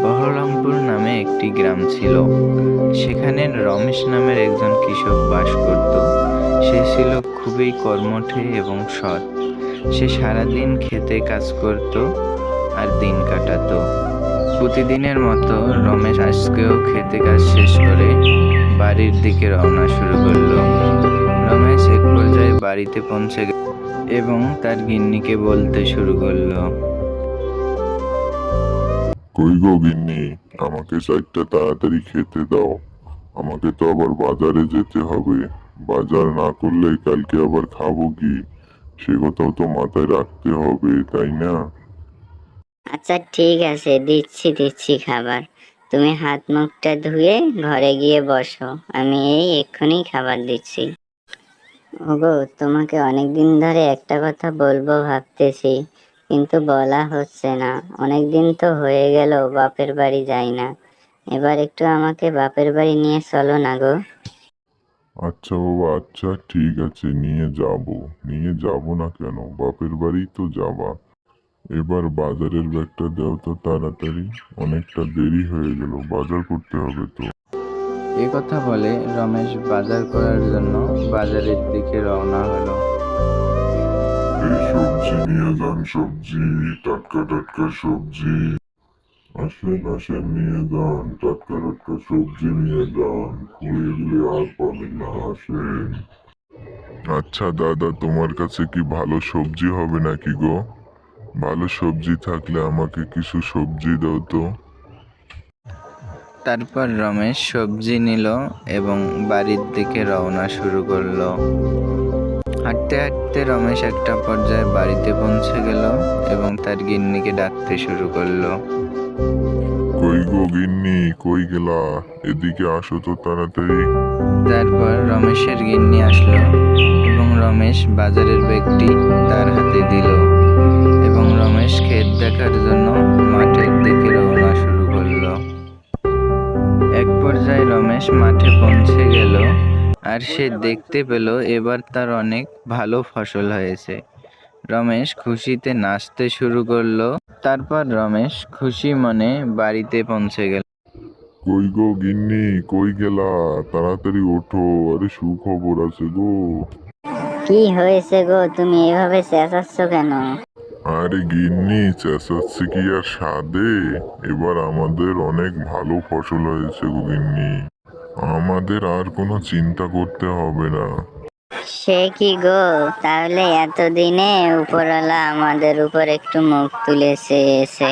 বহরমপুর নামে একটি গ্রাম ছিল। সেখানে রমেশ নামের একজন কৃষক বাস করত। সে ছিল খুবই কর্মঠ এবং সৎ। সে সারাদিন খেতে কাজ করত আর দিন কাটাতো। প্রতিদিনের মতো রমেশ আজকেও খেতে কাজ শেষ করে বাড়ির দিকে রওনা শুরু করলো। রমেশ এক পর্যায়ে বাড়িতে পৌঁছে গেল এবং তার গিন্নিকে বলতে শুরু করলো। কই গো গিন্নি, আমাকে চারটা তাড়াতাড়ি খেতে দাও। আমাকে তো আবার বাজারে যেতে হবে। বাজার না করলে কালকে আবার খাবো কি, সে কথাও তো মাথায় রাখতে হবে, তাই না? আচ্ছা ঠিক আছে, দিচ্ছি দিচ্ছি খাবার। তুমি হাত মুখটা ধুয়ে ঘরে গিয়ে বসো, আমি এই এক্ষুনি খাবার দিচ্ছি। ওগো, তোমাকে অনেকদিন ধরে একটা কথা বলবো ভাবতেছি, কিন্তু বলা হচ্ছে না। অনেকদিন তো হয়ে গেল বাপের বাড়ি যাই না। এবার একটু আমাকে বাপের বাড়ি নিয়ে চলো না গো। আচ্ছা বাবা, আচ্ছা ঠিক আছে, নিয়ে যাব না কেন, বাপের বাড়ি তো যাবা। এবার বাজারের ব্যাগটা দাও তো তাড়াতাড়ি, অনেকটা দেরি হয়ে গেল, বাজার করতে হবে তো। এ কথা বলে রমেশ বাজার করার জন্য বাজারের দিকে রওনা হলো। এই সবজি নিয়ে যান, সবজি, টাটকা টাটকা সবজি। আসেন আসেন, নিয়ে যান, টাটকা টাটকা সবজি নিয়ে যান, ফুরিয়ে গেলে আর পাবেন না, আসেন। আচ্ছা দাদা, তোমার কাছে কি ভালো সবজি হবে নাকি গো? ভালো সবজি থাকলে আমাকে কিছু সবজি দাও তো। তারপর রমেশ সবজি নিল এবং বাড়ির দিকে রওনা শুরু করলো। হাঁটতে হাঁটতে রমেশ একটা পর্যায়ে বাড়িতে পৌঁছে গেল এবং তার গিন্নিকে ডাকতে শুরু করলো। কই গো গিন্নি, কই গেলা? এদিকে আসো তো তাড়াতাড়ি। তারপর রমেশের গিন্নি আসলো এবং রমেশ বাজারের ব্যাগটি তার হাতে দিল এবং রমেশ ক্ষেত দেখার জন্য মাঠের দিকে রওনা শুরু করলো। এক পর্যায়ে রমেশ মাঠে পৌঁছে গেল আর সে দেখতে পেল এবার তার অনেক ভালো ফসল হয়েছে। রমেশ খুশিতে নাচতে শুরু করলো। তারপর রমেশ খুশি মনে বাড়িতে পৌঁছে গেল। কই গো গিন্নি, কই গেলা? তাড়াতাড়ি ওঠো, আরে সুখবর আছে গো। কি হয়েছে গো, তুমি এভাবে চেঁচাচ্ছ কেন? আরে গিন্নি, চেঁচাচ্ছি কি আর সাধে? এবার আমাদের অনেক ভালো ফসল হয়েছে গো গিন্নি, আমাদের আর কোনো চিন্তা করতে হবে না। সে কি গো, তাহলে এতদিনে উপরওয়ালা আমাদের উপর একটু মুখ তুলেছে এসে।